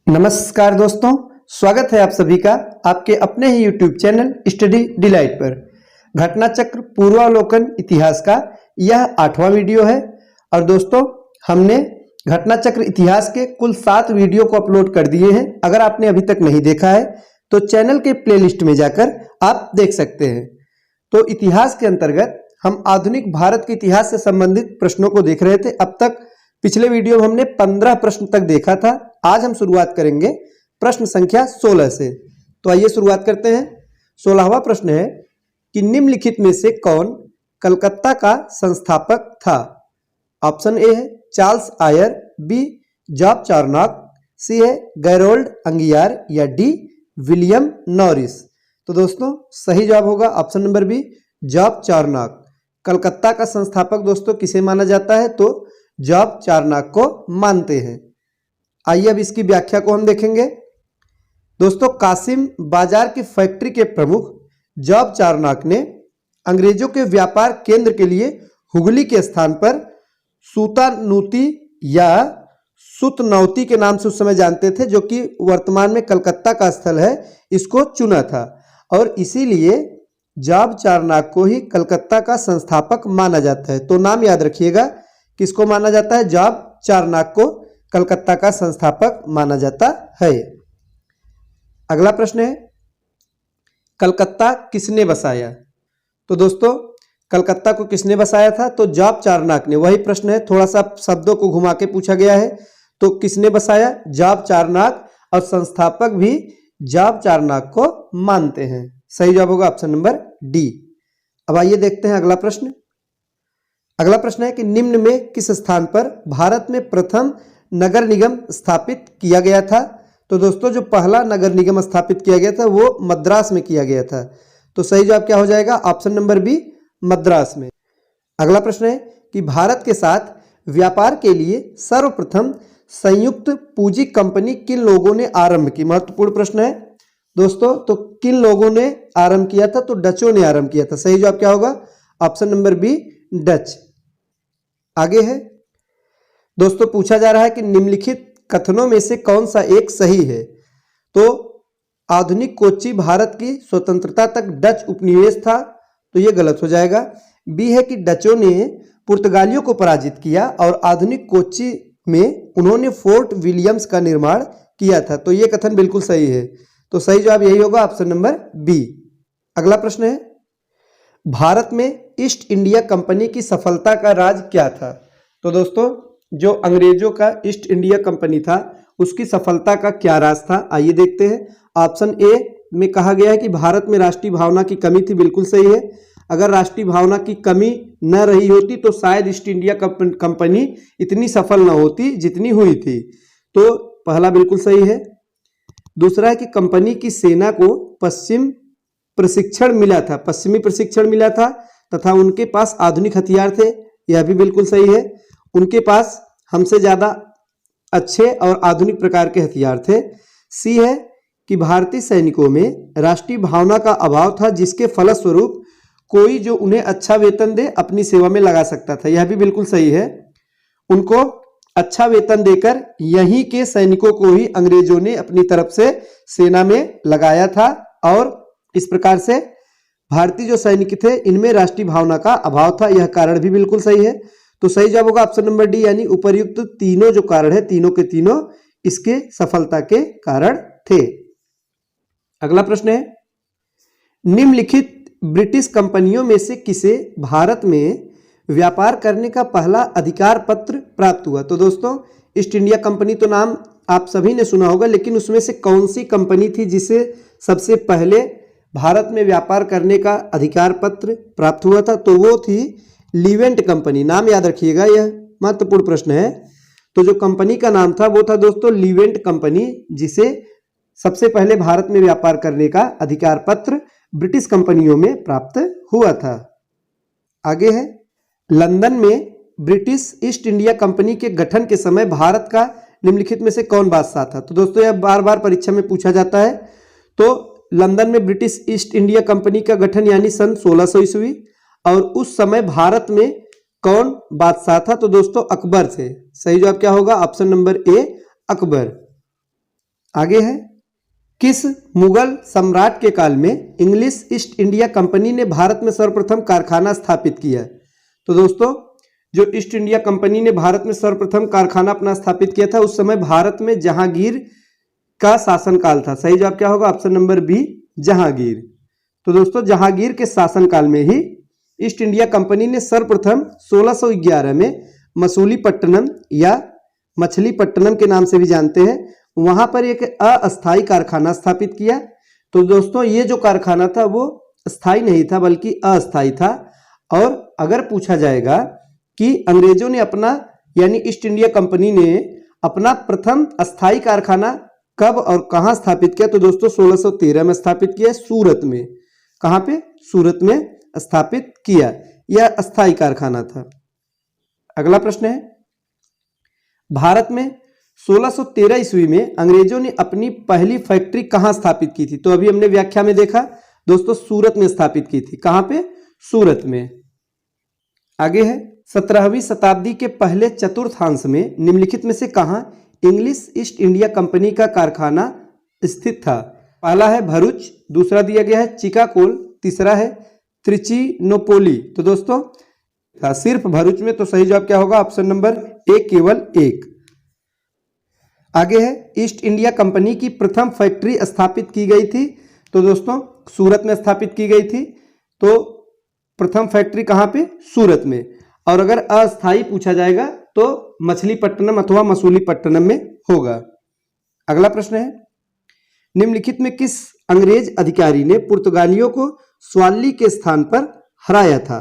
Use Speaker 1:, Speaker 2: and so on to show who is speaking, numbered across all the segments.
Speaker 1: नमस्कार दोस्तों, स्वागत है आप सभी का आपके अपने ही YouTube चैनल स्टडी डिलाइट पर। घटना चक्र पूर्वावलोकन इतिहास का यह 8वां वीडियो है और दोस्तों हमने घटना चक्र इतिहास के कुल 7 वीडियो को अपलोड कर दिए हैं। अगर आपने अभी तक नहीं देखा है तो चैनल के प्लेलिस्ट में जाकर आप देख सकते हैं। तो इतिहास के अंतर्गत हम आधुनिक भारत के इतिहास से संबंधित प्रश्नों को देख रहे थे। अब तक पिछले वीडियो में हमने 15 प्रश्न तक देखा था। आज हम शुरुआत करेंगे प्रश्न संख्या 16 से। तो आइए शुरुआत करते हैं। 16वां प्रश्न है कि निम्नलिखित में से कौन कलकत्ता का संस्थापक था? ऑप्शन ए है Charles Eyre, B Job Charnock, C है गैरोल्ड अंगियार या डी विलियम नॉरिस। तो दोस्तों सही जवाब होगा option number B Job Charnock. Calcutta का संस्थापक दोस्तों किसे माना जाता है? तो जॉब चार्नॉक को मानते हैं। आइए अब इसकी व्याख्या को हम देखेंगे। दोस्तों कासिम बाजार की फैक्ट्री के प्रमुख जॉब चार्नॉक ने अंग्रेजों के व्यापार केंद्र के लिए हुगली के स्थान पर सूतानूती या सुतनौती के नाम से उस समय जानते थे, जो कि वर्तमान में कलकत्ता का स्थल है, इसको चुना था और इसीलिए जॉब चार्नॉक को ही कलकत्ता का संस्थापक माना जाता है। तो नाम याद रखिएगा, किसको माना जाता है? जॉब चार्नॉक को कलकत्ता का संस्थापक माना जाता है। अगला प्रश्न है कलकत्ता किसने बसाया? तो दोस्तों कलकत्ता को किसने बसाया था? तो जॉब चार्नॉक ने। वही प्रश्न है, थोड़ा सा शब्दों को घुमा के पूछा गया है। तो किसने बसाया? जॉब चार्नॉक, और संस्थापक भी जॉब चार्नॉक को मानते हैं। सही जवाब होगा ऑप्शन नंबर डी। अब आइए देखते हैं अगला प्रश्न। अगला प्रश्न है कि निम्न में किस स्थान पर भारत में प्रथम नगर निगम स्थापित किया गया था? तो दोस्तों जो पहला नगर निगम स्थापित किया गया था वो मद्रास में किया गया था। तो सही जवाब क्या हो जाएगा? ऑप्शन नंबर बी मद्रास में। अगला प्रश्न है कि भारत के साथ व्यापार के लिए सर्वप्रथम संयुक्त पूंजी कंपनी किन लोगों ने आरंभ की? महत्वपूर्ण प्रश्न है दोस्तों। तो किन लोगों ने आरंभ किया था? तो डचों ने आरंभ किया था। सही जवाब क्या होगा? Option number B Dutch. आगे है दोस्तों, पूछा जा रहा है कि निम्नलिखित कथनों में से कौन सा एक सही है? तो आधुनिक कोच्चि भारत की स्वतंत्रता तक डच उपनिवेश था, तो यह गलत हो जाएगा। बी है कि डचों ने पुर्तगालियों को पराजित किया और आधुनिक कोच्चि में उन्होंने फोर्ट विलियम्स का निर्माण किया था, तो यह कथन बिल्कुल सही है। तो सही जवाब यही होगा ऑप्शन नंबर बी। अगला प्रश्न है भारत में ईस्ट इंडिया कंपनी की सफलता का राज क्या था? तो दोस्तों जो अंग्रेजों का ईस्ट इंडिया कंपनी था उसकी सफलता का क्या राज था? आइए देखते हैं। ऑप्शन ए में कहा गया है कि भारत में राष्ट्रीय भावना की कमी थी। बिल्कुल सही है। अगर राष्ट्रीय भावना की कमी न रही होती तो शायद ईस्ट इंडिया कंपनी इतनी सफल न होती जितनी हुई थी। तो पहला बिल्कुल सही है। दूसरा है कि कंपनी की सेना को पश्चिमी प्रशिक्षण मिला था तथा उनके पास आधुनिक हथियार थे। यह भी बिल्कुल सही है। उनके पास हमसे ज्यादा अच्छे और आधुनिक प्रकार के हथियार थे। सी है कि भारतीय सैनिकों में राष्ट्रीय भावना का अभाव था, जिसके फलस्वरूप कोई जो उन्हें अच्छा वेतन दे अपनी सेवा में लगा सकता था। यह भी बिल्कुल सही है। उनको अच्छा वेतन देकर यहीं के सैनिकों को ही अंग्रेजों ने अपनी तरफ से सेना में लगाया था और इस प्रकार से भारतीय जो सैनिक थे इनमें राष्ट्रीय भावना का अभाव था। यह कारण भी बिल्कुल सही है। तो सही जवाब होगा ऑप्शन नंबर डी, यानी उपर्युक्त तीनों जो कारण है तीनों के तीनों इसके सफलता के कारण थे। अगला प्रश्न है निम्नलिखित ब्रिटिश कंपनियों में से किसे भारत में व्यापार करने का पहला अधिकार पत्र प्राप्त हुआ? तो दोस्तों ईस्ट इंडिया कंपनी तो नाम आप सभी ने सुना होगा, लेकिन उसमें से कौन सी कंपनी थी जिसे सबसे पहले भारत में व्यापार करने का अधिकार पत्र प्राप्त हुआ था? तो वो थी लीवेंट कंपनी। नाम याद रखिएगा, यह महत्वपूर्ण प्रश्न है। तो जो कंपनी का नाम था वो था दोस्तों लीवेंट कंपनी, जिसे सबसे पहले भारत में व्यापार करने का अधिकार पत्र ब्रिटिश कंपनियों में प्राप्त हुआ था। आगे है लंदन में ब्रिटिश ईस्ट इंडिया कंपनी के गठन के समय भारत का निम्नलिखित में से कौन बादशाह था? तो दोस्तों यह बार बार परीक्षा में पूछा जाता है। तो लंदन में ब्रिटिश ईस्ट इंडिया कंपनी का गठन यानी सन 1600 ईस्वी, और उस समय भारत में कौन बादशाह था? तो दोस्तों अकबर थे। सही जवाब क्या होगा? Option number A Akbar. आगे है, किस मुगल सम्राट के काल में इंग्लिश ईस्ट इंडिया कंपनी ने भारत में सर्वप्रथम कारखाना स्थापित किया? तो दोस्तों जो ईस्ट इंडिया कंपनी ने भारत में सर्वप्रथम कारखाना अपना स्थापित किया था, उस समय भारत में जहांगीर का शासनकाल था। सही जवाब क्या होगा? Option number B, Jahangir. तो दोस्तों जहांगीर के शासनकाल में ही ईस्ट इंडिया कंपनी ने सर्वप्रथम 1611 में मसूलीपट्टनम या मछलीपट्टनम के नाम से भी जानते हैं, वहां पर एक अस्थायी कारखाना स्थापित किया। तो दोस्तों ये जो कारखाना था वो स्थायी नहीं था बल्कि अस्थायी था। और अगर पूछा जाएगा कि अंग्रेजों ने अपना यानी ईस्ट इंडिया कंपनी ने अपना प्रथम अस्थायी कारखाना कब और कहां स्थापित किया, तो दोस्तों 1613 में स्थापित किया, सूरत में। कहां पे? सूरत में स्थापित किया। यह अस्थायी कारखाना था। अगला प्रश्न है, भारत में 1613 ईस्वी में अंग्रेजों ने अपनी पहली फैक्ट्री कहां स्थापित की थी? तो अभी हमने व्याख्या में देखा दोस्तों, सूरत में स्थापित की थी। कहां पे? सूरत में। आगे है, 17वीं शताब्दी के पहले चतुर्थांश में निम्नलिखित में से कहां इंग्लिश ईस्ट इंडिया कंपनी का कारखाना स्थित था? पहला है भरूच, दूसरा दिया गया है चिकागोल, तीसरा है त्रिचिनोपोली। तो दोस्तों था सिर्फ भरूच में, तो सही जवाब क्या होगा? ऑप्शन नंबर ए, केवल एक। आगे है, ईस्ट इंडिया कंपनी की प्रथम फैक्ट्री स्थापित की गई थी? तो दोस्तों सूरत में स्थापित की गई थी। तो प्रथम फैक्ट्री कहां पे? सूरत में। और अगर अस्थायी पूछा जाएगा तो मछलीपट्टनम अथवा मसूलीपट्टनम में होगा। अगला प्रश्न है, निम्नलिखित में किस अंग्रेज अधिकारी ने पुर्तगालियों को स्वाली के स्थान पर हराया था?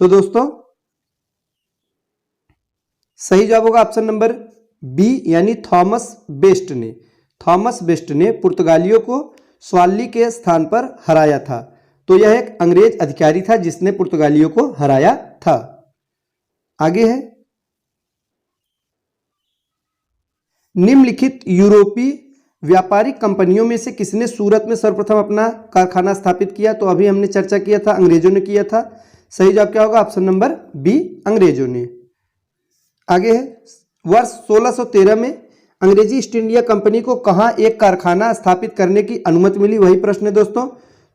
Speaker 1: तो दोस्तों सही जवाब होगा ऑप्शन नंबर बी, यानी थॉमस बेस्ट ने। थॉमस बेस्ट ने पुर्तगालियों को स्वाली के स्थान पर हराया था। तो यह एक अंग्रेज अधिकारी था जिसने पुर्तगालियों को हराया था। आगे है, निम्नलिखित यूरोपीय व्यापारिक कंपनियों में से किसने सूरत में सर्वप्रथम अपना कारखाना स्थापित किया? तो अभी हमने चर्चा किया था, अंग्रेजों ने किया था। सही जवाब क्या होगा? ऑप्शन नंबर बी, अंग्रेजों ने। आगे है, वर्ष 1613 में अंग्रेजी ईस्ट इंडिया कंपनी को कहां एक कारखाना स्थापित करने की अनुमति मिली? वही प्रश्न है दोस्तों।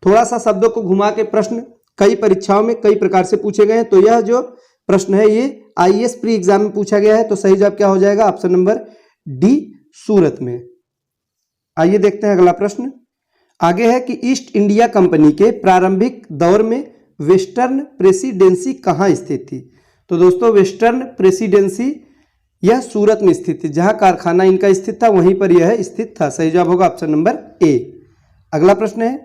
Speaker 1: थोड़ा सा शब्दों को घुमा के प्रश्न कई परीक्षाओं में कई प्रकार से पूछे गए हैं। तो यह जो प्रश्न है ये आईएएस प्री एग्जाम में पूछा गया है। तो सही जवाब क्या हो जाएगा? ऑप्शन नंबर डी, सूरत में। आइए देखते हैं अगला प्रश्न। आगे है कि ईस्ट इंडिया कंपनी के प्रारंभिक दौर में वेस्टर्न प्रेसिडेंसी कहां स्थित थी? तो दोस्तों वेस्टर्न प्रेसिडेंसी यह सूरत में स्थित थी, जहां कारखाना इनका स्थित था वहीं पर यह स्थित था। सही जवाब होगा ऑप्शन नंबर ए। अगला प्रश्न है,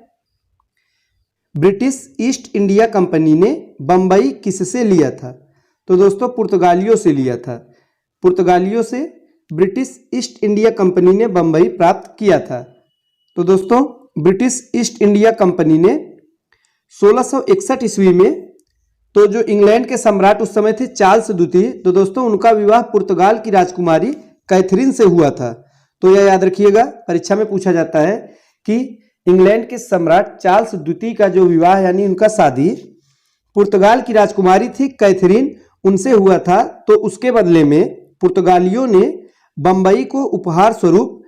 Speaker 1: ब्रिटिश ईस्ट इंडिया कंपनी ने बंबई किससे लिया था? तो दोस्तों पुर्तगालियों से लिया था। पुर्तगालियों से ब्रिटिश ईस्ट इंडिया कंपनी ने बंबई प्राप्त किया था। तो दोस्तों ब्रिटिश ईस्ट इंडिया कंपनी ने 1661 ईस्वी में, तो जो इंग्लैंड के सम्राट उस समय थे चार्ल्स द्वितीय, तो दोस्तों उनका विवाह पुर्तगाल की राजकुमारी कैथरीन से हुआ था। तो यह याद रखिएगा, परीक्षा में पूछा जाता है कि इंग्लैंड के सम्राट चार्ल्स द्वितीय का जो विवाह यानी उनका शादी पुर्तगाल की राजकुमारी थी कैथरीन, उनसे हुआ था। तो उसके बदले में पुर्तगालियों ने बंबई को उपहार स्वरूप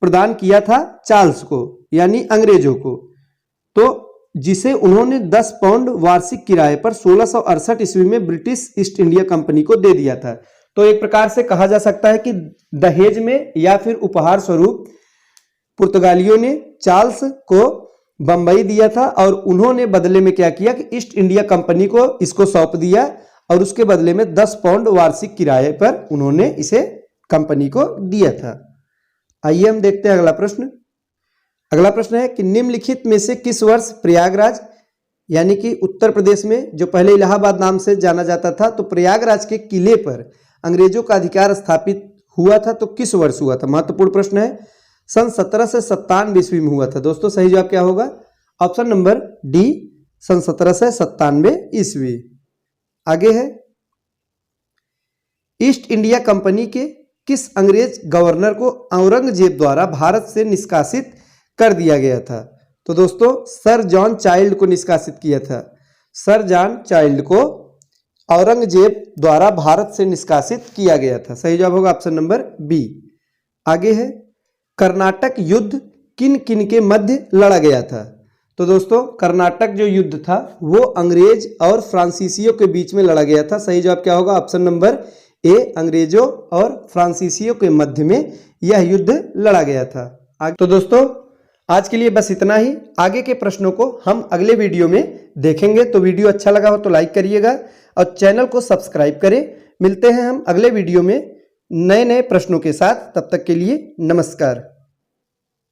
Speaker 1: प्रदान किया था चार्ल्स को, यानी अंग्रेजों को। तो जिसे उन्होंने 10 पाउंड वार्षिक किराए पर 1668 ईस्वी में ब्रिटिश ईस्ट इंडिया कंपनी को दे दिया था। तो एक प्रकार से कहा जा सकता है कि दहेज में या फिर उपहार स्वरूप पुर्तगालियों ने चार्ल्स को बंबई दिया था और उन्होंने बदले में क्या किया कि ईस्ट इंडिया कंपनी को इसको सौंप दिया और उसके बदले में 10 पाउंड वार्षिक किराए पर उन्होंने इसे कंपनी को दिया था। आइए हम देखते हैं अगला प्रश्न। अगला प्रश्न है कि निम्नलिखित में से किस वर्ष प्रयागराज यानी कि उत्तर प्रदेश में, जो पहले इलाहाबाद नाम से जाना जाता था, तो प्रयागराज के किले पर अंग्रेजों का अधिकार स्थापित हुआ था? तो किस वर्ष हुआ था? महत्वपूर्ण प्रश्न है। सन 1797 ईस्वी में हुआ था। दोस्तों सही जवाब क्या होगा? ऑप्शन नंबर डी, सन 1797 ईस्वी। आगे है, ईस्ट इंडिया कंपनी के किस अंग्रेज गवर्नर को औरंगजेब द्वारा भारत से निष्कासित कर दिया गया था? तो दोस्तों सर जॉन चाइल्ड को निष्कासित किया था। सर जॉन चाइल्ड को औरंगजेब द्वारा भारत से निष्कासित किया गया था। सही जवाब होगा ऑप्शन नंबर बी। आगे है, कर्नाटक युद्ध किन किन के मध्य लड़ा गया था? तो दोस्तों कर्नाटक जो युद्ध था वो अंग्रेज और फ्रांसीसियों के बीच में लड़ा गया था। सही जवाब क्या होगा? ऑप्शन नंबर ए, अंग्रेजों और फ्रांसीसियों के मध्य में यह युद्ध लड़ा गया था। तो दोस्तों आज के लिए बस इतना ही। आगे के प्रश्नों को हम अगले वीडियो में देखेंगे। तो वीडियो अच्छा लगा हो तो लाइक करिएगा और चैनल को सब्सक्राइब करें। मिलते हैं हम अगले वीडियो में नए नए प्रश्नों के साथ। तब तक के लिए नमस्कार।